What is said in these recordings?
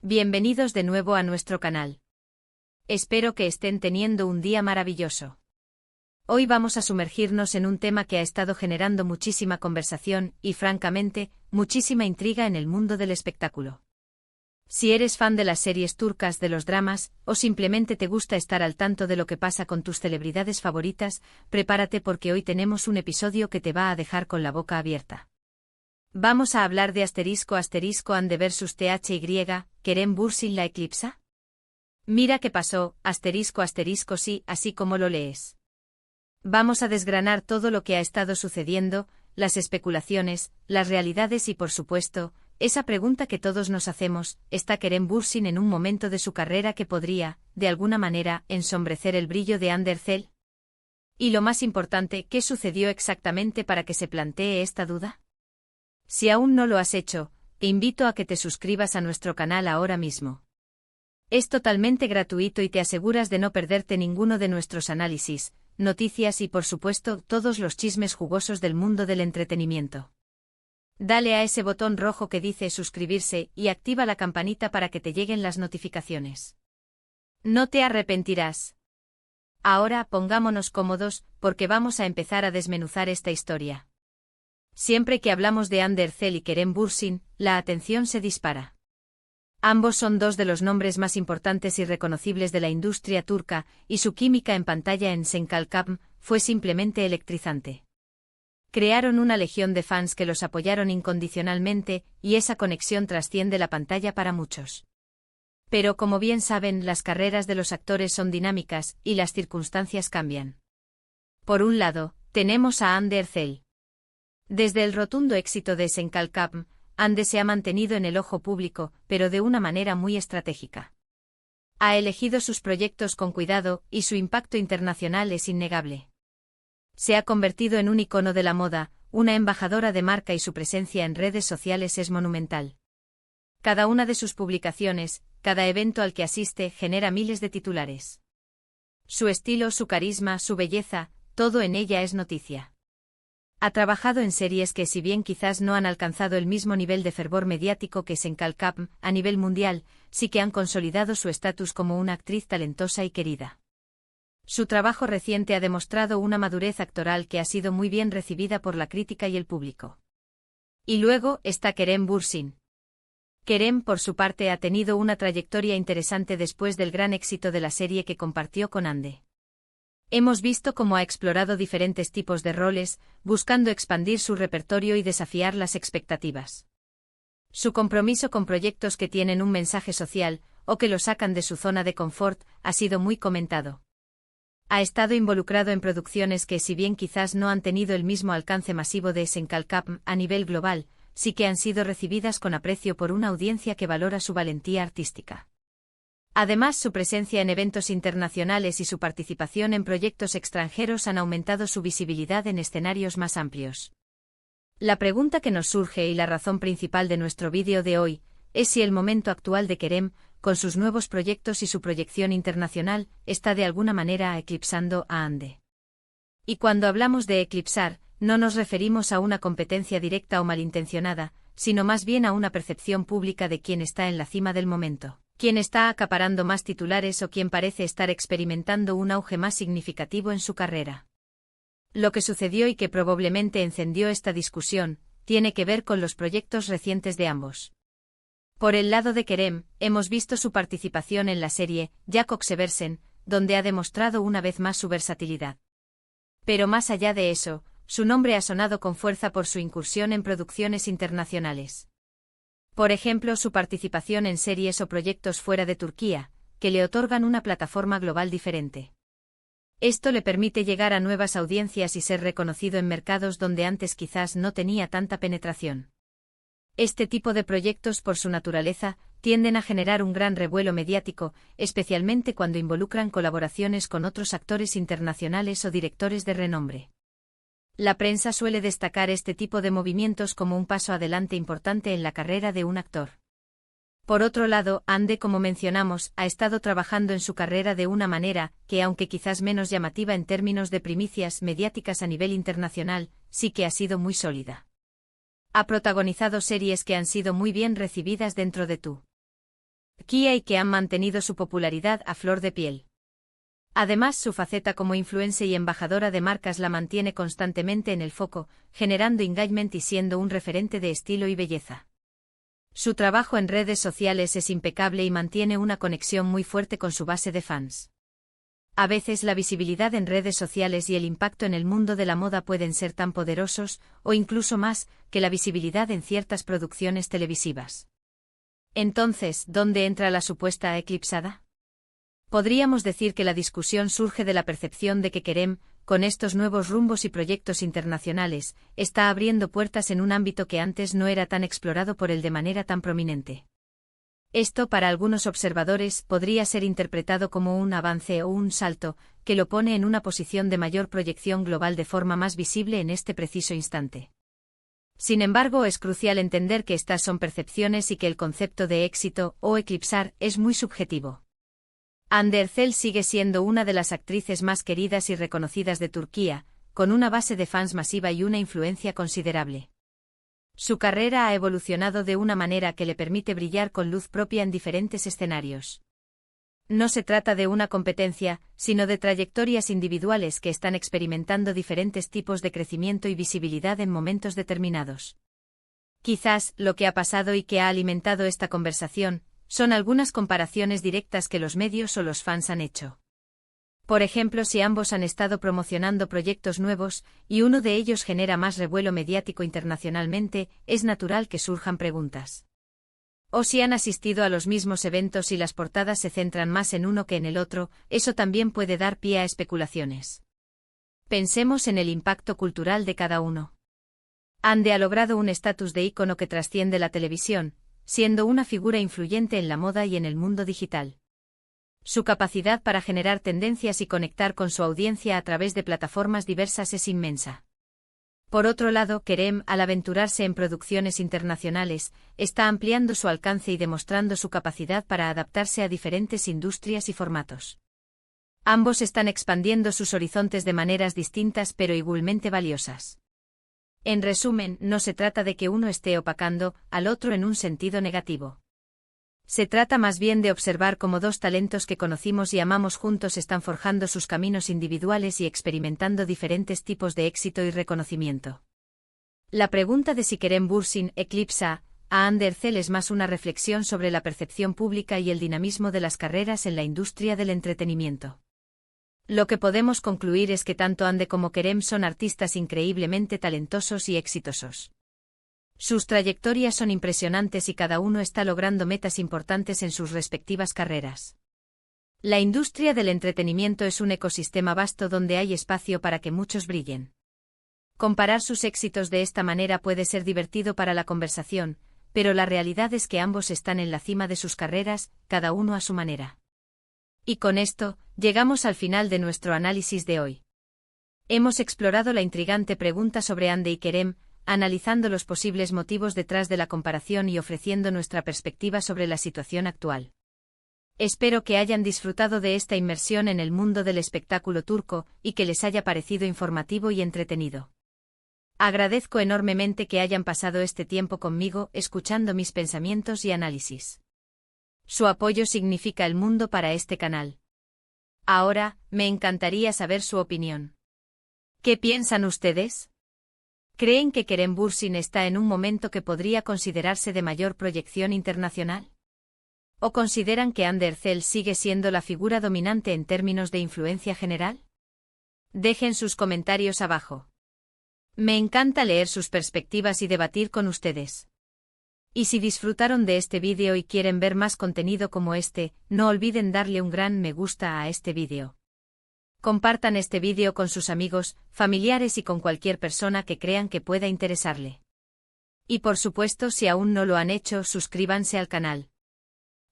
Bienvenidos de nuevo a nuestro canal. Espero que estén teniendo un día maravilloso. Hoy vamos a sumergirnos en un tema que ha estado generando muchísima conversación y, francamente, muchísima intriga en el mundo del espectáculo. Si eres fan de las series turcas, de los dramas, o simplemente te gusta estar al tanto de lo que pasa con tus celebridades favoritas, prepárate porque hoy tenemos un episodio que te va a dejar con la boca abierta. Vamos a hablar de **Hande vs THY, Kerem Bürsin la eclipsa. Mira qué pasó, sí, así como lo lees. Vamos a desgranar todo lo que ha estado sucediendo, las especulaciones, las realidades y por supuesto, esa pregunta que todos nos hacemos, ¿está Kerem Bürsin en un momento de su carrera que podría, de alguna manera, ensombrecer el brillo de Hande Erçel? Y lo más importante, ¿qué sucedió exactamente para que se plantee esta duda? Si aún no lo has hecho, te invito a que te suscribas a nuestro canal ahora mismo. Es totalmente gratuito y te aseguras de no perderte ninguno de nuestros análisis, noticias y por supuesto todos los chismes jugosos del mundo del entretenimiento. Dale a ese botón rojo que dice suscribirse y activa la campanita para que te lleguen las notificaciones. No te arrepentirás. Ahora pongámonos cómodos porque vamos a empezar a desmenuzar esta historia. Siempre que hablamos de Hande Erçel y Kerem Bürsin, la atención se dispara. Ambos son dos de los nombres más importantes y reconocibles de la industria turca, y su química en pantalla en Senkalkam fue simplemente electrizante. Crearon una legión de fans que los apoyaron incondicionalmente, y esa conexión trasciende la pantalla para muchos. Pero como bien saben, las carreras de los actores son dinámicas, y las circunstancias cambian. Por un lado, tenemos a Hande Erçel. Desde el rotundo éxito de Senkalkam, Hande se ha mantenido en el ojo público, pero de una manera muy estratégica. Ha elegido sus proyectos con cuidado, y su impacto internacional es innegable. Se ha convertido en un icono de la moda, una embajadora de marca y su presencia en redes sociales es monumental. Cada una de sus publicaciones, cada evento al que asiste genera miles de titulares. Su estilo, su carisma, su belleza, todo en ella es noticia. Ha trabajado en series que si bien quizás no han alcanzado el mismo nivel de fervor mediático que Senkalkam a nivel mundial, sí que han consolidado su estatus como una actriz talentosa y querida. Su trabajo reciente ha demostrado una madurez actoral que ha sido muy bien recibida por la crítica y el público. Y luego está Kerem Bürsin. Kerem, por su parte, ha tenido una trayectoria interesante después del gran éxito de la serie que compartió con Hande. Hemos visto cómo ha explorado diferentes tipos de roles, buscando expandir su repertorio y desafiar las expectativas. Su compromiso con proyectos que tienen un mensaje social, o que lo sacan de su zona de confort, ha sido muy comentado. Ha estado involucrado en producciones que si bien quizás no han tenido el mismo alcance masivo de Senkalkam a nivel global, sí que han sido recibidas con aprecio por una audiencia que valora su valentía artística. Además, su presencia en eventos internacionales y su participación en proyectos extranjeros han aumentado su visibilidad en escenarios más amplios. La pregunta que nos surge y la razón principal de nuestro vídeo de hoy, es si el momento actual de Kerem, con sus nuevos proyectos y su proyección internacional, está de alguna manera eclipsando a Hande. Y cuando hablamos de eclipsar, no nos referimos a una competencia directa o malintencionada, sino más bien a una percepción pública de quien está en la cima del momento. Quien está acaparando más titulares o quien parece estar experimentando un auge más significativo en su carrera. Lo que sucedió y que probablemente encendió esta discusión, tiene que ver con los proyectos recientes de ambos. Por el lado de Kerem, hemos visto su participación en la serie Jakob Seversen, donde ha demostrado una vez más su versatilidad. Pero más allá de eso, su nombre ha sonado con fuerza por su incursión en producciones internacionales. Por ejemplo, su participación en series o proyectos fuera de Turquía, que le otorgan una plataforma global diferente. Esto le permite llegar a nuevas audiencias y ser reconocido en mercados donde antes quizás no tenía tanta penetración. Este tipo de proyectos, por su naturaleza, tienden a generar un gran revuelo mediático, especialmente cuando involucran colaboraciones con otros actores internacionales o directores de renombre. La prensa suele destacar este tipo de movimientos como un paso adelante importante en la carrera de un actor. Por otro lado, Hande, como mencionamos, ha estado trabajando en su carrera de una manera que, aunque quizás menos llamativa en términos de primicias mediáticas a nivel internacional, sí que ha sido muy sólida. Ha protagonizado series que han sido muy bien recibidas dentro de tu Turquía y que han mantenido su popularidad a flor de piel. Además, su faceta como influencer y embajadora de marcas la mantiene constantemente en el foco, generando engagement y siendo un referente de estilo y belleza. Su trabajo en redes sociales es impecable y mantiene una conexión muy fuerte con su base de fans. A veces la visibilidad en redes sociales y el impacto en el mundo de la moda pueden ser tan poderosos, o incluso más, que la visibilidad en ciertas producciones televisivas. Entonces, ¿dónde entra la supuesta eclipsada? Podríamos decir que la discusión surge de la percepción de que Kerem, con estos nuevos rumbos y proyectos internacionales, está abriendo puertas en un ámbito que antes no era tan explorado por él de manera tan prominente. Esto, para algunos observadores, podría ser interpretado como un avance o un salto, que lo pone en una posición de mayor proyección global de forma más visible en este preciso instante. Sin embargo, es crucial entender que estas son percepciones y que el concepto de éxito o eclipsar es muy subjetivo. Hande Erçel sigue siendo una de las actrices más queridas y reconocidas de Turquía, con una base de fans masiva y una influencia considerable. Su carrera ha evolucionado de una manera que le permite brillar con luz propia en diferentes escenarios. No se trata de una competencia, sino de trayectorias individuales que están experimentando diferentes tipos de crecimiento y visibilidad en momentos determinados. Quizás, lo que ha pasado y que ha alimentado esta conversación, son algunas comparaciones directas que los medios o los fans han hecho. Por ejemplo, si ambos han estado promocionando proyectos nuevos, y uno de ellos genera más revuelo mediático internacionalmente, es natural que surjan preguntas. O si han asistido a los mismos eventos y las portadas se centran más en uno que en el otro, eso también puede dar pie a especulaciones. Pensemos en el impacto cultural de cada uno. Hande ha logrado un estatus de ícono que trasciende la televisión, siendo una figura influyente en la moda y en el mundo digital. Su capacidad para generar tendencias y conectar con su audiencia a través de plataformas diversas es inmensa. Por otro lado, Kerem, al aventurarse en producciones internacionales, está ampliando su alcance y demostrando su capacidad para adaptarse a diferentes industrias y formatos. Ambos están expandiendo sus horizontes de maneras distintas pero igualmente valiosas. En resumen, no se trata de que uno esté opacando al otro en un sentido negativo. Se trata más bien de observar cómo dos talentos que conocimos y amamos juntos están forjando sus caminos individuales y experimentando diferentes tipos de éxito y reconocimiento. La pregunta de si Kerem Bürsin eclipsa a Hande Erçel es más una reflexión sobre la percepción pública y el dinamismo de las carreras en la industria del entretenimiento. Lo que podemos concluir es que tanto Hande como Kerem son artistas increíblemente talentosos y exitosos. Sus trayectorias son impresionantes y cada uno está logrando metas importantes en sus respectivas carreras. La industria del entretenimiento es un ecosistema vasto donde hay espacio para que muchos brillen. Comparar sus éxitos de esta manera puede ser divertido para la conversación, pero la realidad es que ambos están en la cima de sus carreras, cada uno a su manera. Y con esto, llegamos al final de nuestro análisis de hoy. Hemos explorado la intrigante pregunta sobre Hande y Kerem, analizando los posibles motivos detrás de la comparación y ofreciendo nuestra perspectiva sobre la situación actual. Espero que hayan disfrutado de esta inmersión en el mundo del espectáculo turco y que les haya parecido informativo y entretenido. Agradezco enormemente que hayan pasado este tiempo conmigo escuchando mis pensamientos y análisis. Su apoyo significa el mundo para este canal. Ahora, me encantaría saber su opinión. ¿Qué piensan ustedes? ¿Creen que Kerem Bürsin está en un momento que podría considerarse de mayor proyección internacional? ¿O consideran que Hande Erçel sigue siendo la figura dominante en términos de influencia general? Dejen sus comentarios abajo. Me encanta leer sus perspectivas y debatir con ustedes. Y si disfrutaron de este vídeo y quieren ver más contenido como este, no olviden darle un gran me gusta a este vídeo. Compartan este vídeo con sus amigos, familiares y con cualquier persona que crean que pueda interesarle. Y por supuesto, si aún no lo han hecho, suscríbanse al canal.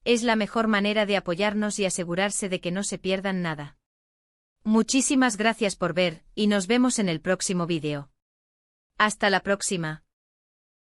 Es la mejor manera de apoyarnos y asegurarse de que no se pierdan nada. Muchísimas gracias por ver, y nos vemos en el próximo vídeo. Hasta la próxima.